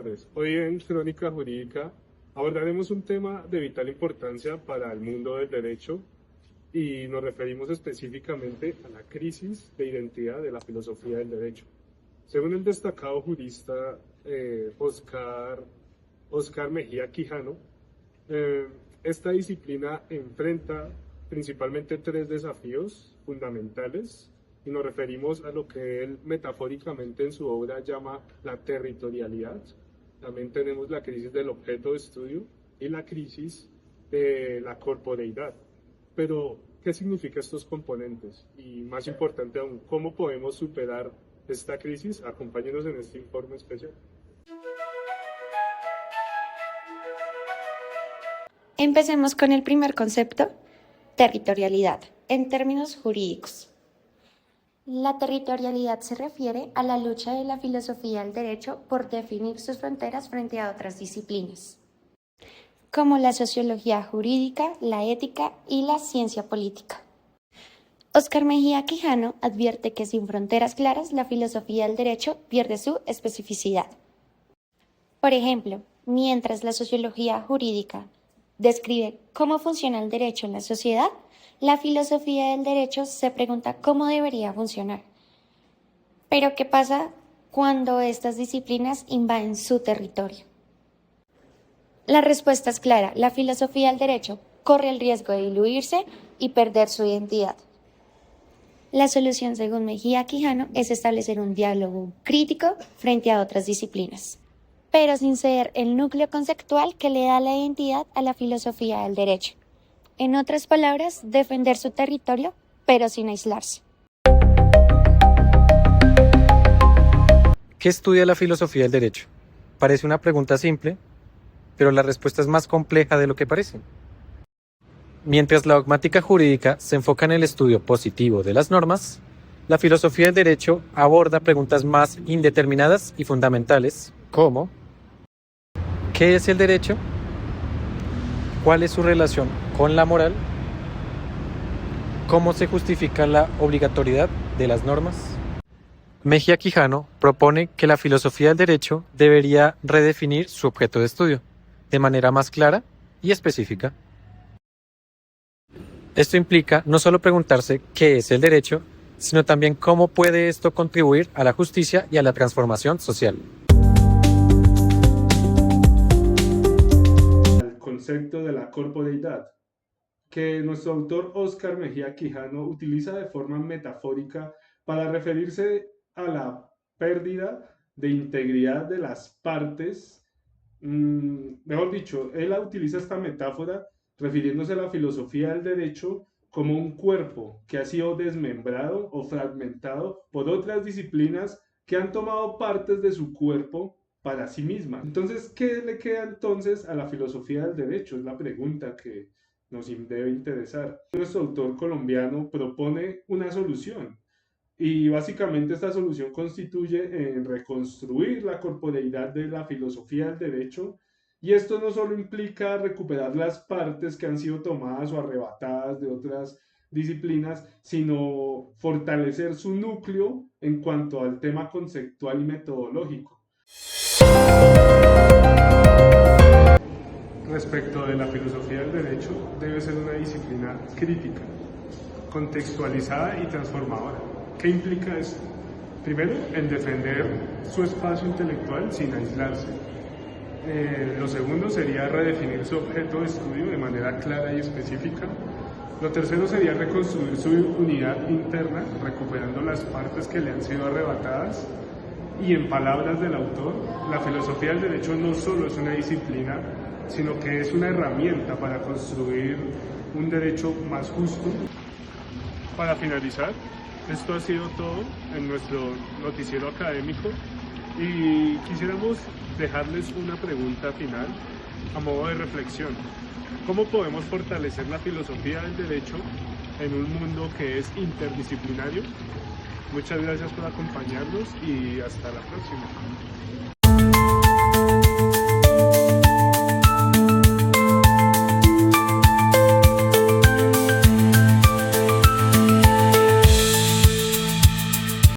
tardes. Hoy en Crónica Jurídica abordaremos un tema de vital importancia para el mundo del derecho y nos referimos específicamente a la crisis de identidad de la filosofía del derecho. Según el destacado jurista Oscar Mejía Quijano, esta disciplina enfrenta principalmente tres desafíos fundamentales y nos referimos a lo que él metafóricamente en su obra llama la territorialidad. También tenemos la crisis del objeto de estudio y la crisis de la corporeidad. Pero, ¿qué significan estos componentes? Y más importante aún, ¿cómo podemos superar esta crisis? Acompáñenos en este informe especial. Empecemos con el primer concepto, territorialidad, en términos jurídicos. La territorialidad se refiere a la lucha de la filosofía del derecho por definir sus fronteras frente a otras disciplinas, como la sociología jurídica, la ética y la ciencia política. Oscar Mejía Quijano advierte que sin fronteras claras la filosofía del derecho pierde su especificidad. Por ejemplo, mientras la sociología jurídica describe cómo funciona el derecho en la sociedad, la filosofía del derecho se pregunta cómo debería funcionar. Pero ¿qué pasa cuando estas disciplinas invaden su territorio? La respuesta es clara: la filosofía del derecho corre el riesgo de diluirse y perder su identidad. La solución, según Mejía Quijano, es establecer un diálogo crítico frente a otras disciplinas, pero sin ceder el núcleo conceptual que le da la identidad a la filosofía del derecho. En otras palabras, defender su territorio, pero sin aislarse. ¿Qué estudia la filosofía del derecho? Parece una pregunta simple, pero la respuesta es más compleja de lo que parece. Mientras la dogmática jurídica se enfoca en el estudio positivo de las normas, la filosofía del derecho aborda preguntas más indeterminadas y fundamentales, como ¿qué es el derecho? ¿Cuál es su relación con la moral? ¿Cómo se justifica la obligatoriedad de las normas? Mejía Quijano propone que la filosofía del derecho debería redefinir su objeto de estudio de manera más clara y específica. Esto implica no solo preguntarse qué es el derecho, sino también cómo puede esto contribuir a la justicia y a la transformación social. El concepto de la corporeidad, que nuestro autor Oscar Mejía Quijano utiliza de forma metafórica para referirse a la pérdida de integridad de las partes. Mejor dicho, él utiliza esta metáfora refiriéndose a la filosofía del derecho como un cuerpo que ha sido desmembrado o fragmentado por otras disciplinas que han tomado partes de su cuerpo para sí mismas. Entonces, ¿qué le queda entonces a la filosofía del derecho? Es la pregunta que nos debe interesar. Nuestro autor colombiano propone una solución y básicamente esta solución constituye en reconstruir la corporeidad de la filosofía del derecho, y esto no solo implica recuperar las partes que han sido tomadas o arrebatadas de otras disciplinas, sino fortalecer su núcleo en cuanto al tema conceptual y metodológico. Respecto de la filosofía del derecho, debe ser una disciplina crítica, contextualizada y transformadora. ¿Qué implica esto? Primero, el defender su espacio intelectual sin aislarse. Lo segundo sería redefinir su objeto de estudio de manera clara y específica. Lo tercero sería reconstruir su unidad interna, recuperando las partes que le han sido arrebatadas. Y en palabras del autor, la filosofía del derecho no solo es una disciplina, sino que es una herramienta para construir un derecho más justo. Para finalizar, esto ha sido todo en nuestro noticiero académico y quisiéramos dejarles una pregunta final a modo de reflexión. ¿Cómo podemos fortalecer la filosofía del derecho en un mundo que es interdisciplinario? Muchas gracias por acompañarnos y hasta la próxima.